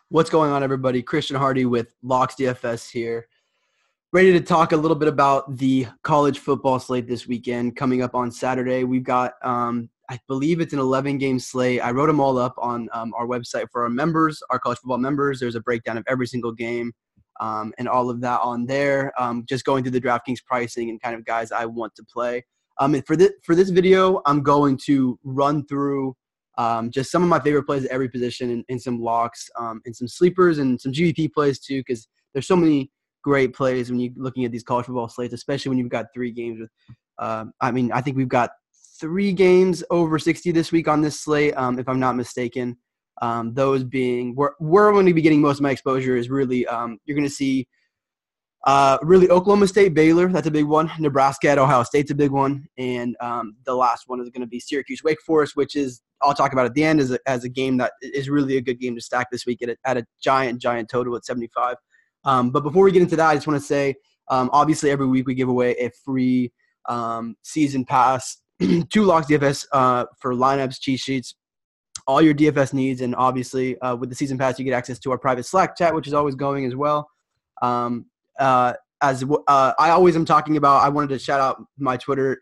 What's going on, everybody? Christian Hardy with Locks DFS here. Ready to talk a little bit about the college football slate this weekend coming up on Saturday. We've got, I believe it's an 11-game slate. I wrote them all up on our website for our members, our college football members. There's a breakdown of every single game and all of that on there. Just going through the DraftKings pricing and kind of guys I want to play. And for this video, I'm going to run through just some of my favorite plays at every position and some locks and some sleepers and some GVP plays too, because there's so many great plays when you're looking at these college football slates, especially when you've got 3 games with I think we've got 3 games over 60 this week on this slate, if I'm not mistaken. Those being where I'm going to be getting most of my exposure is really you're going to see really Oklahoma State, Baylor, that's a big one. Nebraska at Ohio State's a big one. And the last one is going to be Syracuse, Wake Forest, which is, I'll talk about at the end, as a game that is really a good game to stack this week at a giant total at 75. But before we get into that, I just want to say, obviously every week we give away a free season pass to Locks DFS for lineups, cheat sheets, all your DFS needs. And obviously with the season pass, you get access to our private Slack chat, which is always going as well. As I always am talking about, I wanted to shout out my Twitter.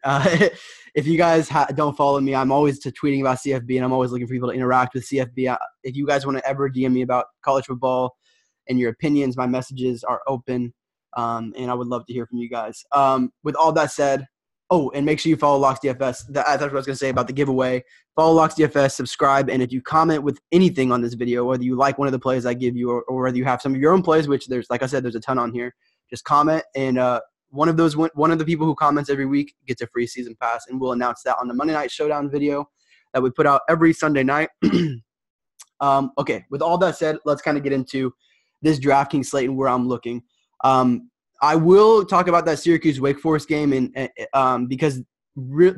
If you guys don't follow me, I'm always tweeting about CFB, and I'm always looking for people to interact with CFB. If you guys want to ever DM me about college football and your opinions, my messages are open, and I would love to hear from you guys. With all that said, and make sure you follow Locks DFS. That's what I was going to say about the giveaway. Follow Locks DFS, subscribe, and if you comment with anything on this video, whether you like one of the plays I give you or whether you have some of your own plays, which there's, like I said, there's a ton on here, just comment, and one of the people who comments every week gets a free season pass, and we'll announce that on the Monday Night Showdown video that we put out every Sunday night. Okay, with all that said, let's kind of get into this DraftKings slate and where I'm looking. I will talk about that Syracuse Wake Forest game, and because we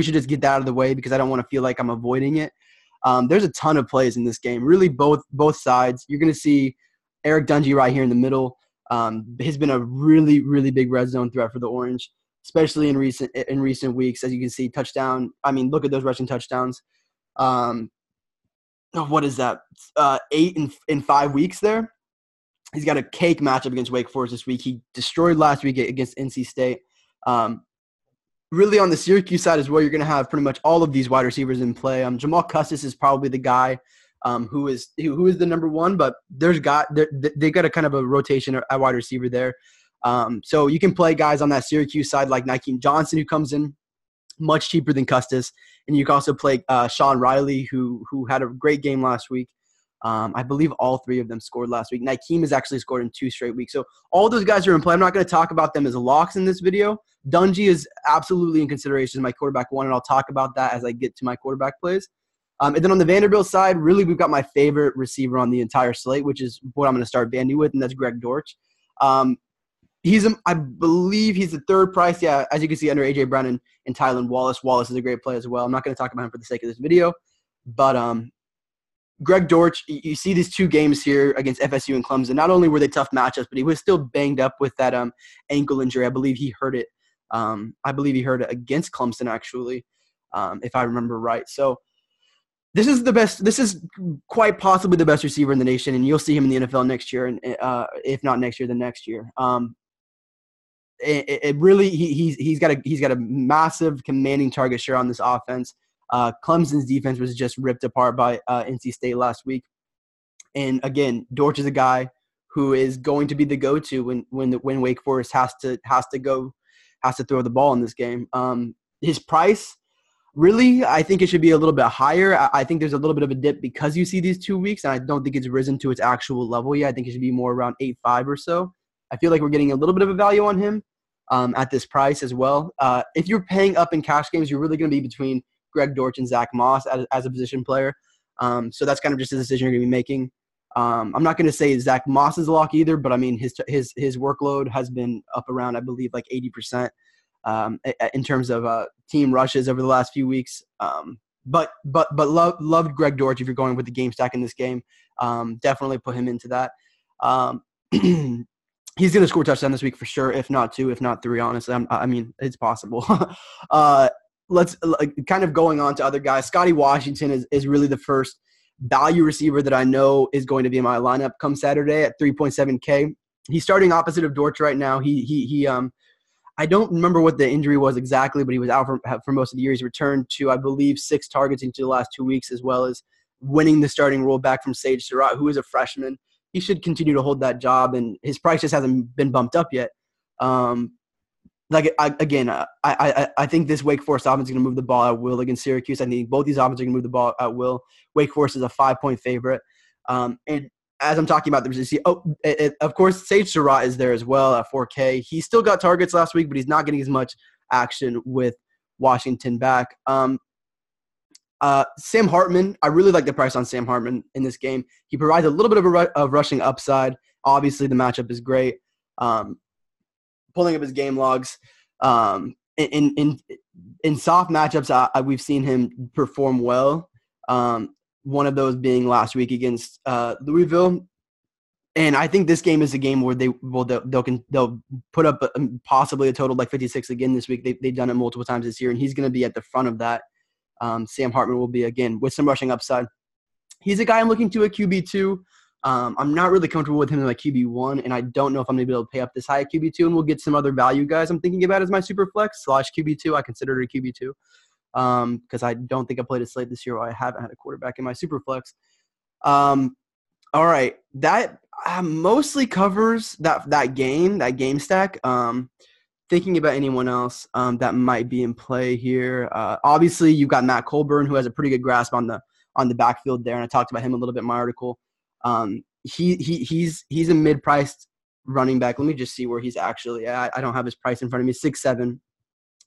should just get that out of the way because I don't want to feel like I'm avoiding it. There's a ton of plays in this game, really both sides. You're going to see Eric Dungey right here in the middle. Has been a really, really big red zone threat for the Orange, especially in recent weeks. As you can see, touchdown. I mean, look at those rushing touchdowns. What is that? 8 in 5 weeks there. He's got a cake matchup against Wake Forest this week. He destroyed last week against NC State. Really on the Syracuse side as well, you're going to have pretty much all of these wide receivers in play. Jamal Custis is probably the guy who is the number one, but they got a kind of a rotation at wide receiver there. So you can play guys on that Syracuse side like Nykeem Johnson, who comes in much cheaper than Custis, and you can also play Sean Riley, who had a great game last week. I believe all 3 of them scored last week. Nykeem has actually scored in 2 straight weeks. So all those guys are in play. I'm not going to talk about them as locks in this video. Dungey is absolutely in consideration as my quarterback 1, and I'll talk about that as I get to my quarterback plays. And then on the Vanderbilt side, really we've got my favorite receiver on the entire slate, which is what I'm going to start Vandy with, and that's Greg Dortch. I believe he's the 3rd price. Yeah, as you can see under A.J. Brown and Tylan Wallace. Wallace is a great play as well. I'm not going to talk about him for the sake of this video. But Greg Dortch, you see these 2 games here against FSU and Clemson. Not only were they tough matchups, but he was still banged up with that ankle injury. I believe he hurt it. Against Clemson, actually, if I remember right. So this is quite possibly the best receiver in the nation, and you'll see him in the NFL next year, and if not next year, then next year. He's got a massive commanding target share on this offense. Clemson's defense was just ripped apart by NC State last week, and again, Dortch is a guy who is going to be the go-to when Wake Forest has to throw the ball in this game. His price, really, I think it should be a little bit higher. I think there's a little bit of a dip because you see these 2 weeks, and I don't think it's risen to its actual level yet. I think it should be more around 8.5 or so. I feel like we're getting a little bit of a value on him at this price as well. If you're paying up in cash games, you're really going to be between Greg Dortch and Zach Moss as a position player. So that's kind of just a decision you're going to be making. I'm not going to say Zach Moss is a lock either, but I mean his workload has been up around, I believe, like 80% in terms of team rushes over the last few weeks. But loved Greg Dortch if you're going with the game stack in this game. Definitely put him into that. He's going to score a touchdown this week for sure, if not 2, if not 3, honestly. I mean, it's possible. Let's kind of going on to other guys. Scotty Washington is really the first value receiver that I know is going to be in my lineup come Saturday at 3.7K. He's starting opposite of Dortch right now. I don't remember what the injury was exactly, but he was out for most of the year. He's returned to, I believe, 6 targets into the last 2 weeks, as well as winning the starting role back from Sage Surratt, who is a freshman. He should continue to hold that job, and his price just hasn't been bumped up yet. I think this Wake Forest offense is going to move the ball at will against Syracuse. I think both these offenses are going to move the ball at will. Wake Forest is a 5-point favorite. And as I'm talking about of course, Sage Surratt is there as well at 4K. He still got targets last week, but he's not getting as much action with Washington back. Sam Hartman, I really like the price on Sam Hartman in this game. He provides a little bit of rushing upside. Obviously, the matchup is great. Pulling up his game logs, in soft matchups, we've seen him perform well. One of those being last week against Louisville, and I think this game is a game where they'll put up possibly a total like 56 again this week. They've done it multiple times this year, and he's going to be at the front of that. Sam Hartman will be again with some rushing upside. He's a guy I'm looking to at QB2. I'm not really comfortable with him in my QB1, and I don't know if I'm going to be able to pay up this high at QB2, and we'll get some other value guys I'm thinking about as my super flex / QB2. I consider it a QB2 because I don't think I played a slate this year, or I haven't had a quarterback in my super flex. All right, that mostly covers that game stack. Thinking about anyone else that might be in play here. Obviously, you've got Matt Colburn, who has a pretty good grasp on the backfield there, and I talked about him a little bit in my article. He's a mid-priced running back. Let me just see where he's actually at. I don't have his price in front of me. 6'7",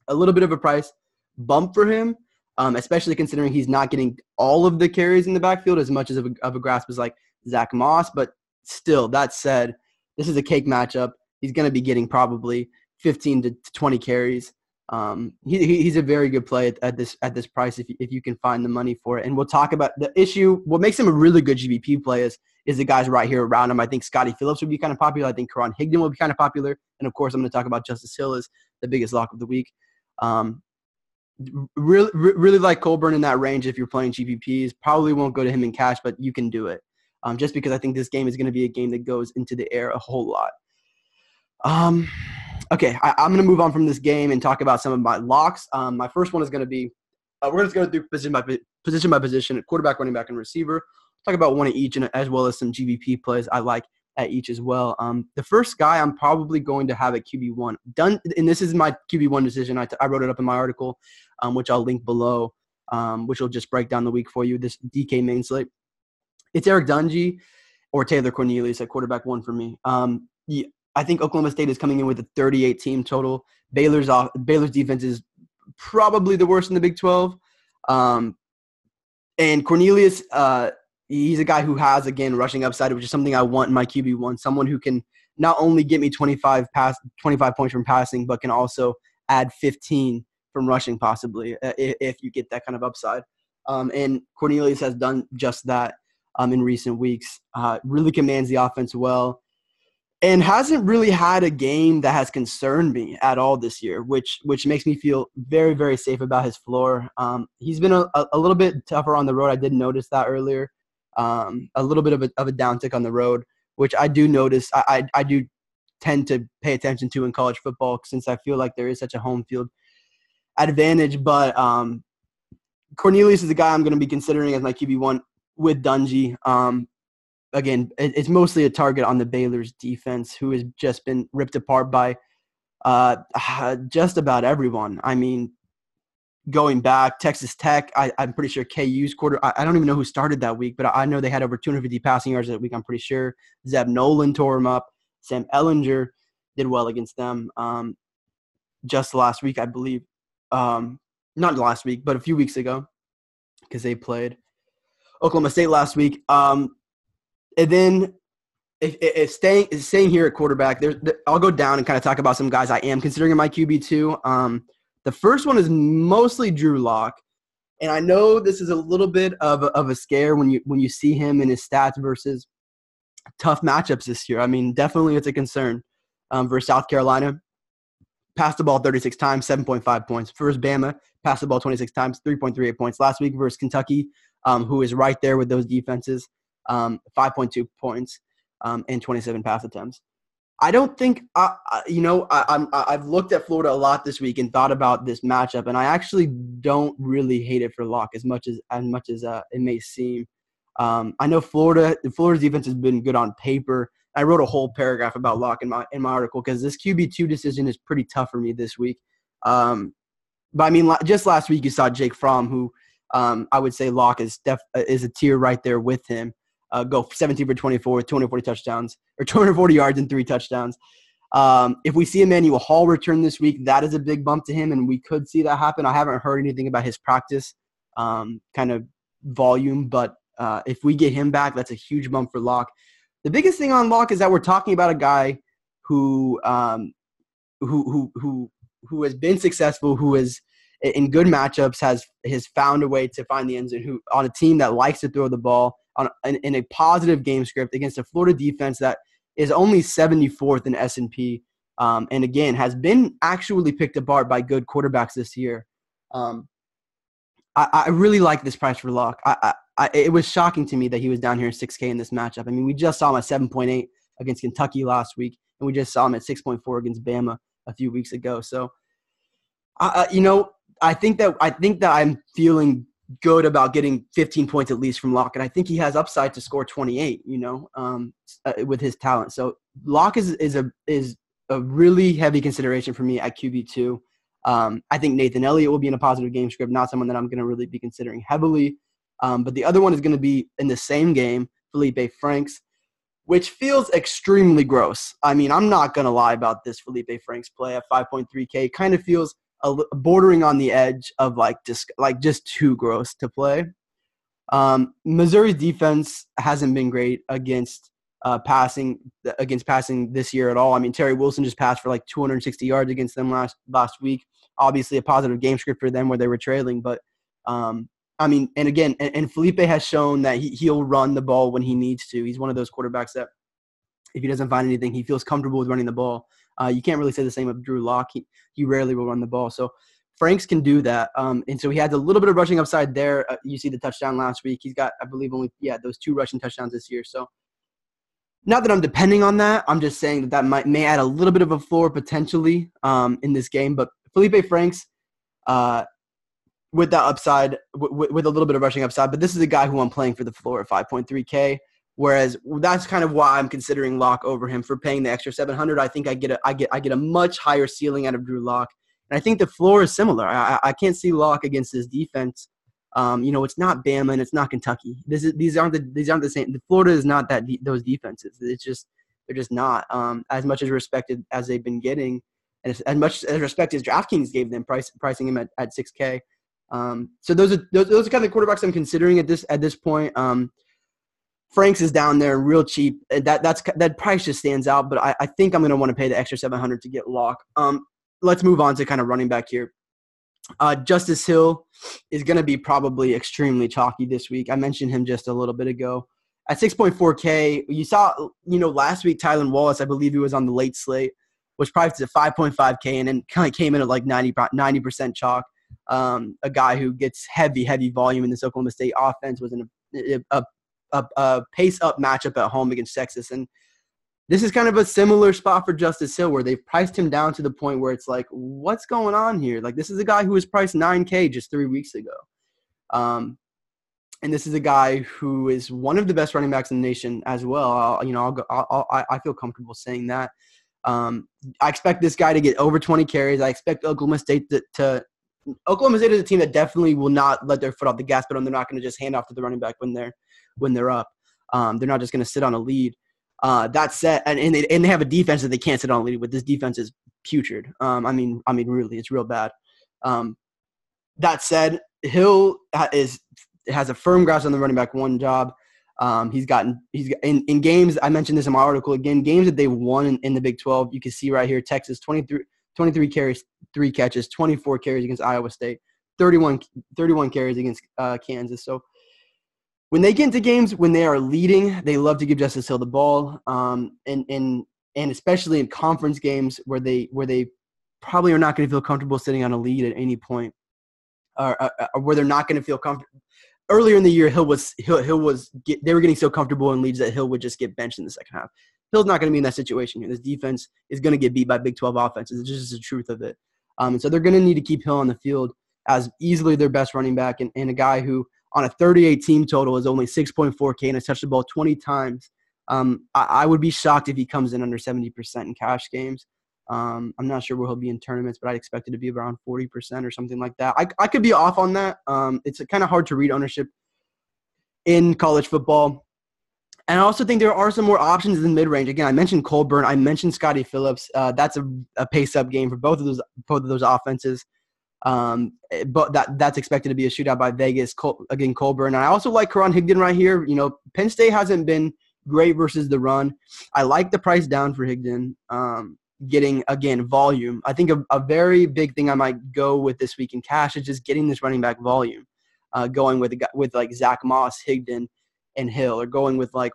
a little bit of a price bump for him, especially considering he's not getting all of the carries in the backfield as much as of a grasp as like Zach Moss. But still, that said, this is a cake matchup. He's going to be getting probably 15 to 20 carries. He's a very good play at this price if you can find the money for it. And we'll talk about the issue. What makes him a really good GBP play is the guys right here around him. I think Scotty Phillips would be kind of popular. I think Karan Higdon would be kind of popular. And, of course, I'm going to talk about Justice Hill as the biggest lock of the week. Really like Colburn in that range if you're playing GPPs. Probably won't go to him in cash, but you can do it. Just because I think this game is going to be a game that goes into the air a whole lot. Okay, I'm going to move on from this game and talk about some of my locks. My first one is going to be we're just going to do position by position, quarterback, running back, and receiver. Talk about one of each, and as well as some GBP plays I like at each as well. The first guy I'm probably going to have at QB1 done, and this is my QB1 decision. I wrote it up in my article, which I'll link below, which will just break down the week for you. This DK main slate. It's Eric Dungey or Taylor Cornelius at quarterback 1 for me. I think Oklahoma State is coming in with a 38 team total. Baylor's defense is probably the worst in the Big 12. And Cornelius, he's a guy who has, again, rushing upside, which is something I want in my QB1. Someone who can not only get me 25 points from passing, but can also add 15 from rushing possibly if you get that kind of upside. And Cornelius has done just that in recent weeks. Really commands the offense well. And hasn't really had a game that has concerned me at all this year, which makes me feel very, very safe about his floor. He's been a little bit tougher on the road. I did notice that earlier. A little bit of a downtick on the road, which I do notice. I do tend to pay attention to in college football since I feel like there is such a home field advantage. But Cornelius is the guy I'm going to be considering as my QB1 with Dungey. Again, it's mostly a target on the Baylor's defense, who has just been ripped apart by just about everyone. I mean, going back, Texas Tech, I'm pretty sure KU's quarter. I don't even know who started that week, but I know they had over 250 passing yards that week, I'm pretty sure. Zeb Nolan tore him up. Sam Ehlinger did well against them just last week, I believe. Not last week, but a few weeks ago, because they played Oklahoma State last week. And then if staying here at quarterback, I'll go down and kind of talk about some guys I am considering in my QB2. The first one is mostly Drew Lock. And I know this is a little bit of a scare when you see him and his stats versus tough matchups this year. I mean, definitely it's a concern versus South Carolina. Passed the ball 36 times, 7.5 points. Versus Bama, passed the ball 26 times, 3.38 points. Last week versus Kentucky, who is right there with those defenses, 5.2 points and 27 pass attempts. I don't think I've looked at Florida a lot this week and thought about this matchup, and I actually don't really hate it for Locke as much as it may seem. I know Florida's defense has been good on paper. I wrote a whole paragraph about Locke in my article because this QB2 decision is pretty tough for me this week. But I mean, just last week you saw Jake Fromm, who I would say Locke is a tier right there with him. Go 17 for 24 with 240 touchdowns or 240 yards and 3 touchdowns. If we see Emmanuel Hall return this week, that is a big bump to him, and we could see that happen. I haven't heard anything about his practice kind of volume, but if we get him back, that's a huge bump for Locke. The biggest thing on Locke is that we're talking about a guy who has been successful, who is in good matchups, has found a way to find the end zone, who on a team that likes to throw the ball in a positive game script against a Florida defense that is only 74th in S&P, and again has been actually picked apart by good quarterbacks this year. I really like this price for Locke. It was shocking to me that he was down here at 6K in this matchup. I mean, we just saw him at 7.8 against Kentucky last week, and we just saw him at 6.4 against Bama a few weeks ago. So, I think that I'm feeling good about getting 15 points at least from Locke, and I think he has upside to score 28. With his talent. So Locke is a really heavy consideration for me at QB2. I think Nathan Elliott will be in a positive game script, not someone that I'm going to really be considering heavily. But the other one is going to be in the same game, Felipe Franks, which feels extremely gross. I mean, I'm not going to lie about this Felipe Franks play at 5.3K. Kind of feels bordering on the edge of just too gross to play. Missouri's defense hasn't been great against passing this year at all. I mean, Terry Wilson just passed for like 260 yards against them last week. Obviously, a positive game script for them where they were trailing, but I mean, and again, and Felipe has shown that he'll run the ball when he needs to. He's one of those quarterbacks that if he doesn't find anything, he feels comfortable with running the ball. You can't really say the same of Drew Lock. He rarely will run the ball. So Franks can do that. And so he had a little bit of rushing upside there. You see the touchdown last week. He's got, I believe, those 2 rushing touchdowns this year. So not that I'm depending on that. I'm just saying that may add a little bit of a floor potentially in this game. But Felipe Franks, with that upside, with a little bit of rushing upside. But this is a guy who I'm playing for the floor at 5.3K. Whereas that's kind of why I'm considering Locke over him for paying the extra $700. I think I get a much higher ceiling out of Drew Lock, and I think the floor is similar. I can't see Locke against this defense. It's not Bama and it's not Kentucky. These aren't the same. Florida is not those defenses. They're just not as much as respected as they've been getting, and as much as respect as DraftKings gave them, pricing him at 6K. So those are kind of the quarterbacks I'm considering at this point. Franks is down there real cheap. That price just stands out, but I think I'm going to want to pay the extra $700 to get Locke. Let's move on to kind of running back here. Justice Hill is going to be probably extremely chalky this week. I mentioned him just a little bit ago. At 6.4K, you saw, last week Tylan Wallace, I believe he was on the late slate, was priced at 5.5K and then kind of came in at like 90% chalk. A guy who gets heavy volume in this Oklahoma State offense, was in a pace-up matchup at home against Texas. And this is kind of a similar spot for Justice Hill where they've priced him down to the point where it's like, what's going on here? Like, this is a guy who was priced 9K just 3 weeks ago. And this is a guy who is one of the best running backs in the nation as well. I feel comfortable saying that. I expect this guy to get over 20 carries. I expect Oklahoma State Oklahoma State is a team that definitely will not let their foot off the gas pedal, and they're not going to just hand off to the running back when they're up. They're not just going to sit on a lead. That said, and they have a defense that they can't sit on a lead with. This defense is putrid. I mean, really, it's real bad. That said, Hill has a firm grasp on the running back one job. He's in games. I mentioned this in my article again. Games that they've won in the Big 12. You can see right here: Texas 23 carries, 3 catches, 24 carries against Iowa State, 31 carries against Kansas. So when they get into games when they are leading, they love to give Justice Hill the ball, and especially in conference games where they probably are not going to feel comfortable sitting on a lead at any point, or where they're not going to feel comfortable, earlier in the year, they were getting so comfortable in leads that Hill would just get benched in the second half. Hill's not going to be in that situation here. This defense is going to get beat by Big 12 offenses. It's just the truth of it. And so they're going to need to keep Hill on the field as easily their best running back and a guy who on a 38 team total is only 6.4K and has touched the ball 20 times. I would be shocked if he comes in under 70% in cash games. I'm not sure where he'll be in tournaments, but I'd expect it to be around 40% or something like that. I could be off on that. It's kind of hard to read ownership in college football. And I also think there are some more options in the mid-range. Again, I mentioned Colburn. I mentioned Scotty Phillips. That's a pace-up game for both of those offenses. But that's expected to be a shootout by Vegas. Again, Colburn. And I also like Karan Higdon right here. Penn State hasn't been great versus the run. I like the price down for Higdon. Getting, again, volume. I think a very big thing I might go with this week in cash is just getting this running back volume. Going with like Zach Moss, Higdon, and Hill, or going with like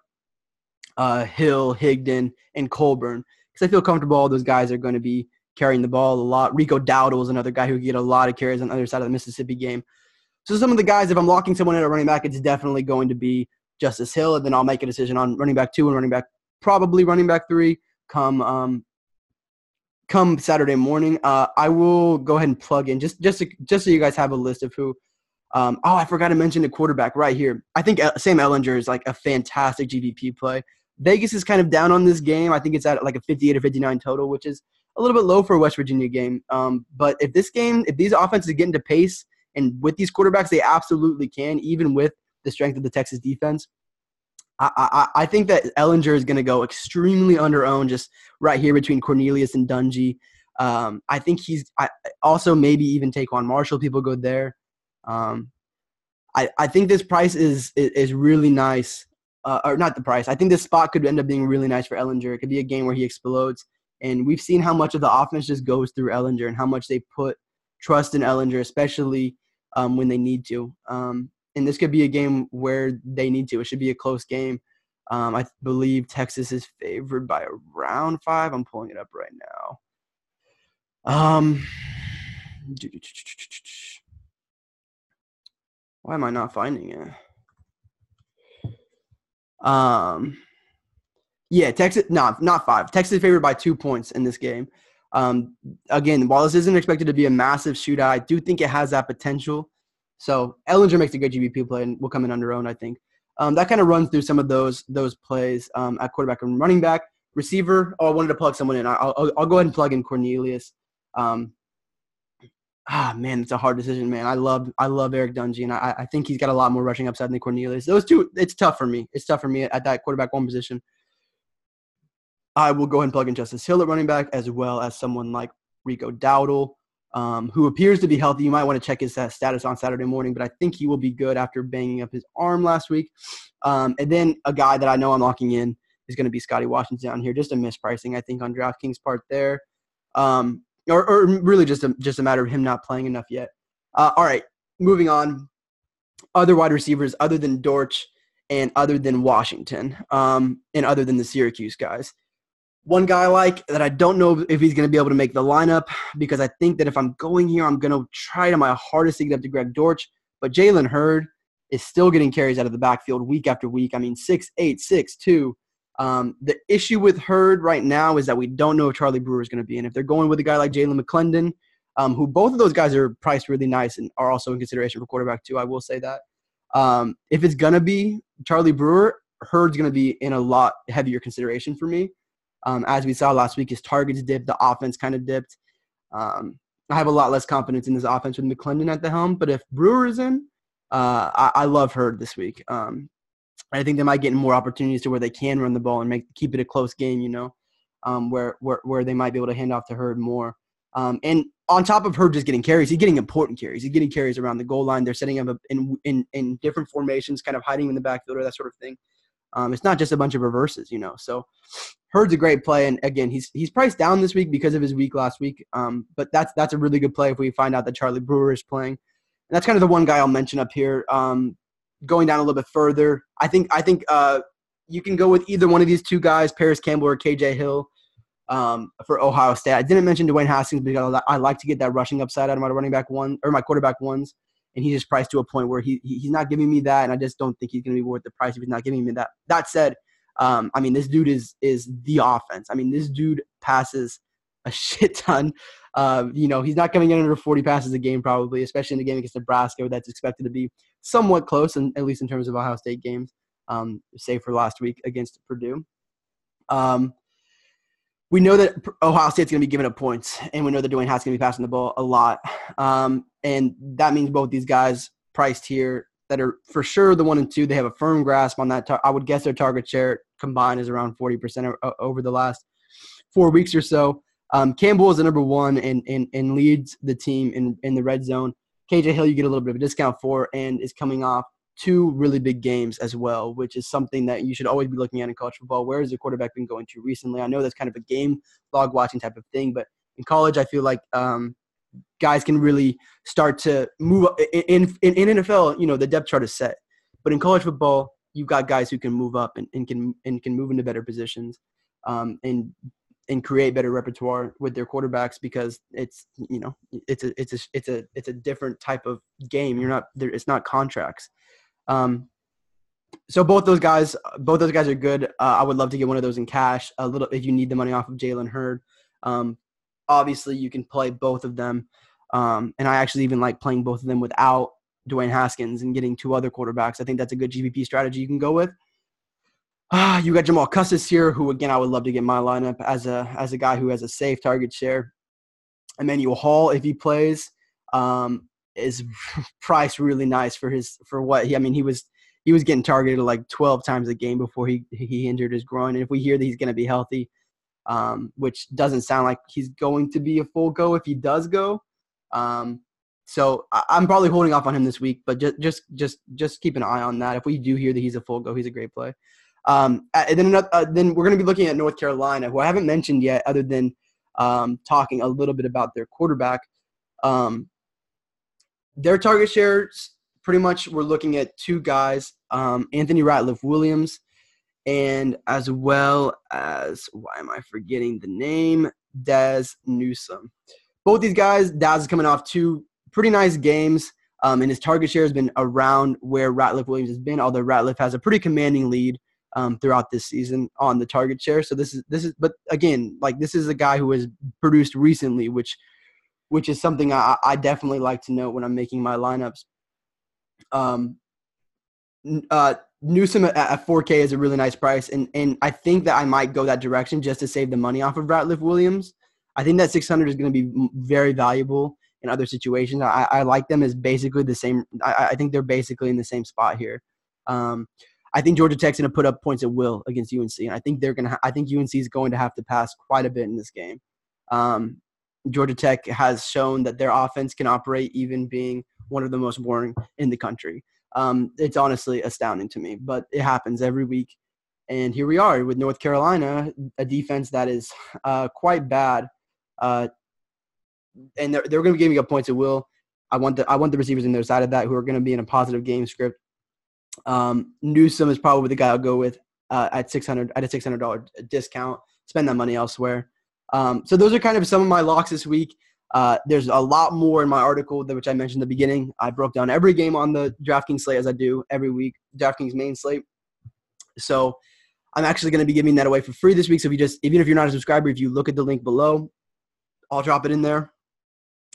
Hill, Higdon, and Colburn, because I feel comfortable all those guys are going to be carrying the ball a lot. Rico Dowdle is another guy who can get a lot of carries on the other side of the Mississippi game. So some of the guys, if I'm locking someone in at running back, it's definitely going to be Justice Hill, and then I'll make a decision on running back 2 and probably running back 3 come Saturday morning. I will go ahead and plug in just so you guys have a list of who. I forgot to mention the quarterback right here. I think Sam Ehlinger is like a fantastic GVP play. Vegas is kind of down on this game. I think it's at like a 58 or 59 total, which is a little bit low for a West Virginia game. But if these offenses get into pace, and with these quarterbacks, they absolutely can, even with the strength of the Texas defense. I think that Ehlinger is going to go extremely under-owned just right here between Cornelius and Dungy. I think also maybe even Taquan Marshall. People go there. I think this price is really nice. Or not the price. I think this spot could end up being really nice for Ehlinger. It could be a game where he explodes. And we've seen how much of the offense just goes through Ehlinger and how much they put trust in Ehlinger, especially when they need to. And this could be a game where they need to. It should be a close game. I believe Texas is favored by around 5. I'm pulling it up right now. Why am I not finding it? Yeah, Texas, not 5. Texas is favored by 2 points in this game. Again, while this isn't expected to be a massive shootout, I do think it has that potential. So Ehlinger makes a good GVP play and will come in under own, I think. That kind of runs through some of those plays at quarterback and running back. Receiver, I wanted to plug someone in. I'll go ahead and plug in Cornelius. Man, it's a hard decision, man. I love Eric Dungy, and I think he's got a lot more rushing upside than Cornelius. Those two, it's tough for me. It's tough for me at that quarterback 1 position. I will go ahead and plug in Justice Hill at running back, as well as someone like Rico Dowdle, who appears to be healthy. You might want to check his status on Saturday morning, but I think he will be good after banging up his arm last week. And then a guy that I know I'm locking in is going to be Scotty Washington down here. Just a mispricing, I think, on DraftKings part there. Or really just a matter of him not playing enough yet. All right, moving on. Other wide receivers other than Dortch and other than Washington and other than the Syracuse guys. One guy I like that I don't know if he's going to be able to make the lineup, because I think that if I'm going here, I'm going to try to my hardest to get up to Greg Dortch. But Jalen Hurd is still getting carries out of the backfield week after week. I mean, 6'8", 6'2". The issue with Hurd right now is that we don't know if Charlie Brewer is going to be in. If they're going with a guy like Jalen McClendon, who both of those guys are priced really nice and are also in consideration for quarterback too, I will say that. If it's going to be Charlie Brewer, Hurd's going to be in a lot heavier consideration for me. As we saw last week, his targets dipped, the offense kind of dipped. I have a lot less confidence in this offense with McClendon at the helm, but if Brewer is in, I love Hurd this week. I think they might get more opportunities to where they can run the ball and keep it a close game, where they might be able to hand off to Hurd more. And on top of Hurd just getting carries, he's getting important carries. He's getting carries around the goal line. They're setting up in different formations, kind of hiding in the backfield or that sort of thing. It's not just a bunch of reverses, So Hurd's a great play, and again, he's priced down this week because of his week last week. But that's a really good play if we find out that Charlie Brewer is playing. And that's kind of the one guy I'll mention up here. Going down a little bit further, I think you can go with either one of these two guys, Paris Campbell or KJ Hill, for Ohio State. I didn't mention Dwayne Haskins because I like to get that rushing upside out of my running back one or my quarterback ones. and he's just priced to a point where he's not giving me that, and I just don't think he's going to be worth the price if he's not giving me that. That said, I mean, this dude is the offense. I mean, this dude passes a shit ton. He's not coming in under 40 passes a game probably, especially in the game against Nebraska, where that's expected to be somewhat close, and at least in terms of Ohio State games, save for last week against Purdue. We know that Ohio State's going to be giving up points, and we know that Dwayne Haskins is going to be passing the ball a lot. And that means both these guys priced here that are for sure the 1 and 2, they have a firm grasp on that. I would guess their target share combined is around 40% over the last 4 weeks or so. Campbell is the number 1 and leads the team in the red zone. KJ Hill you get a little bit of a discount for, and is coming off 2 really big games as well, which is something that you should always be looking at in college football. Where has the quarterback been going to recently? I know that's kind of a game log watching type of thing, but in college I feel like guys can really start to move up. In NFL, the depth chart is set. But in college football, you've got guys who can move up and can move into better positions and create better repertoire with their quarterbacks, because it's a different type of game. It's not contracts. So both those guys are good. I would love to get one of those in cash a little if you need the money off of Jalen Hurd. Obviously you can play both of them. And I actually even like playing both of them without Dwayne Haskins and getting 2 other quarterbacks. I think that's a good GPP strategy you can go with. You got Jamal Custis here, who again I would love to get in my lineup as a guy who has a safe target share. Emmanuel Hall, if he plays, is priced really nice for what he was getting targeted like 12 times a game before he injured his groin. And if we hear that he's going to be healthy, which doesn't sound like he's going to be a full go if he does go. So I'm probably holding off on him this week, but just keep an eye on that. If we do hear that he's a full go, he's a great play. And then we're going to be looking at North Carolina, who I haven't mentioned yet, other than talking a little bit about their quarterback. Their target shares, pretty much we're looking at 2 guys, Anthony Ratliff-Williams, and as well as, why am I forgetting the name, Daz Newsome. Both these guys, Daz is coming off 2 pretty nice games, and his target share has been around where Ratliff-Williams has been, although Ratliff has a pretty commanding lead throughout this season on the target share. So this is, but again, like this is a guy who has produced recently, which is something I definitely like to note when I'm making my lineups. Newsome at 4K is a really nice price, and I think that I might go that direction just to save the money off of Ratliff-Williams. I think that 600 is going to be very valuable in other situations. I like them as basically the same. I think they're basically in the same spot here. I think Georgia Tech's going to put up points at will against UNC, and I think I think UNC is going to have to pass quite a bit in this game. Georgia Tech has shown that their offense can operate even being one of the most boring in the country. It's honestly astounding to me, but it happens every week. And here we are with North Carolina, a defense that is quite bad. And they're going to be giving up points at will. I want the receivers on their side of that who are going to be in a positive game script. Newsome is probably the guy I'll go with at a $600 discount. Spend that money elsewhere. So those are kind of some of my locks this week. There's a lot more in my article, which I mentioned at the beginning. I broke down every game on the DraftKings slate as I do every week, DraftKings main slate. So I'm actually going to be giving that away for free this week. So even if you're not a subscriber, if you look at the link below, I'll drop it in there.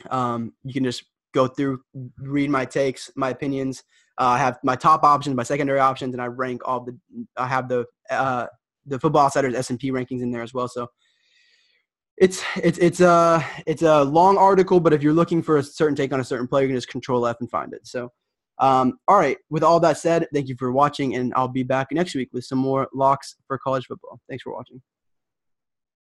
You can just go through, read my takes, my opinions. I have my top options, my secondary options, and I rank I have the Football Outsiders S&P rankings in there as well. So it's a long article, but if you're looking for a certain take on a certain player, you can just Control F and find it. So, all right. With all that said, thank you for watching, and I'll be back next week with some more locks for college football. Thanks for watching.